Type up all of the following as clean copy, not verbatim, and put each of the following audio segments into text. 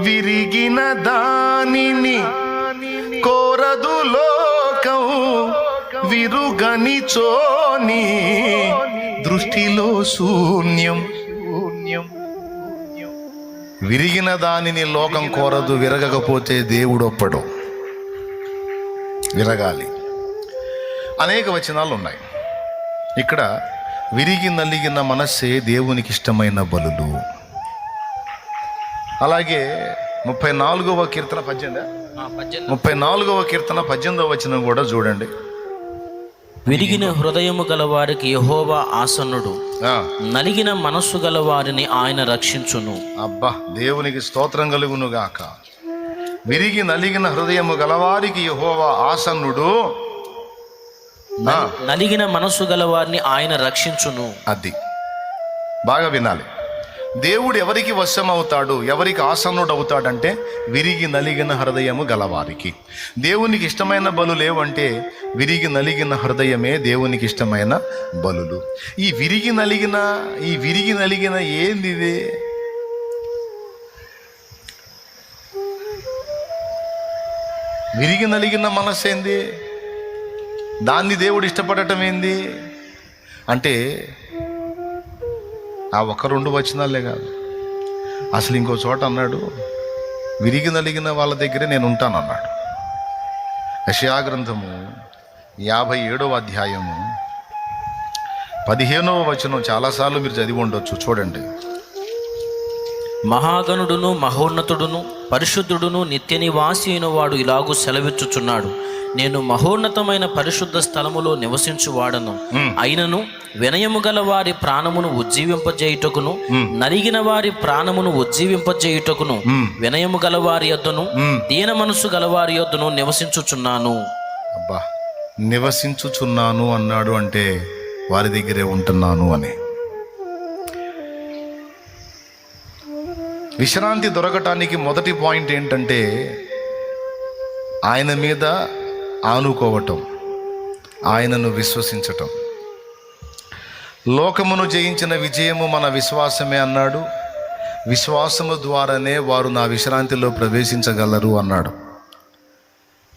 విరిగిన దానిని కోరదు లోకం, విరుగని చోని దృష్టిలో శూన్యం. విరిగిన దానిని లోకం కోరదు, విరగకపోతే దేవుడు ఒప్పడు. విరగాలి. అనేక వచనాలు ఉన్నాయి. ఇక్కడ విరిగి నలిగిన మనస్సే దేవునికి ఇష్టమైన బలులు. అలాగే 34వ కీర్తన 18వ వచనం కూడా చూడండి. విరిగిన హృదయము గల వారికి యెహోవా ఆసన్నుడు, నలిగిన మనస్సు గల వారిని ఆయన రక్షించును. అబ్బా, దేవునికి స్తోత్రం కలుగును గాక. విరిగి నలిగిన హృదయము గలవారికి యెహోవా ఆసన్నుడు, నలిగిన మనస్సు గల వారిని ఆయన రక్షించును. అది బాగా వినాలి. దేవుడు ఎవరికి వశం అవుతాడు, ఎవరికి ఆసన్నుడు అవుతాడంటే విరిగి నలిగిన హృదయము గలవారికి. దేవునికి ఇష్టమైన బలులు ఏవంటే విరిగి నలిగిన హృదయమే దేవునికి ఇష్టమైన బలులు. ఈ విరిగి నలిగిన ఏంది ఇది? విరిగి నలిగిన మనస్సు ఏంది? దాన్ని దేవుడు ఇష్టపడటం ఏంది అంటే ఆ 1-2 వచనాలే కాదు, అసలు ఇంకో చోట అన్నాడు, విరిగి నలిగిన వాళ్ళ దగ్గరే నేను ఉంటానన్నాడు. యెషయా గ్రంథము 57వ అధ్యాయము 15వ వచనం చాలాసార్లు మీరు చదివి ఉండొచ్చు. చూడండి. మహాగణుడును మహోన్నతుడును పరిశుద్ధుడును నిత్య నివాసి అయిన వాడు ఇలాగూ సెలవిచ్చుచున్నాడు, నేను మహోన్నతమైన పరిశుద్ధ స్థలములో నివసించువాడను. అయినను వినయము గల వారి ప్రాణమును ఉజ్జీవింపజేయుటకును, నలిగిన వారి ప్రాణమును ఉజ్జీవింపజేయుటకును వినయము గల వారి యొద్దను దీన మనసు గల వారి యొద్దను నివసించుచున్నాను. అబ్బా, నివసించుచున్నాను అన్నాడు అంటే వారి దగ్గరే ఉంటున్నాను అని. విశ్రాంతి దొరకటానికి మొదటి పాయింట్ ఏంటంటే ఆయన మీద ఆనుకోవటం, ఆయనను విశ్వసించటం. లోకమును జయించిన విజయము మన విశ్వాసమే అన్నాడు. విశ్వాసము ద్వారానే వారు నా విశ్రాంతిలో ప్రవేశించగలరు అన్నాడు.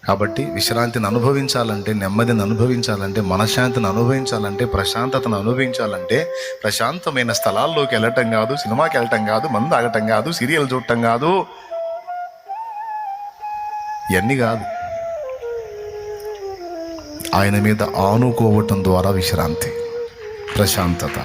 కాబట్టి విశ్రాంతిని అనుభవించాలంటే, నెమ్మదిని అనుభవించాలంటే, మనశ్శాంతిని అనుభవించాలంటే, ప్రశాంతతను అనుభవించాలంటే ప్రశాంతమైన స్థలాల్లోకి వెళ్ళటం కాదు, సినిమాకి వెళ్ళటం కాదు, మందు తాగటం కాదు, సీరియల్ చూడటం కాదు, ఇవన్నీ కాదు. ఆయన మీద ఆనుకోవటం ద్వారా విశ్రాంతి, ప్రశాంతత.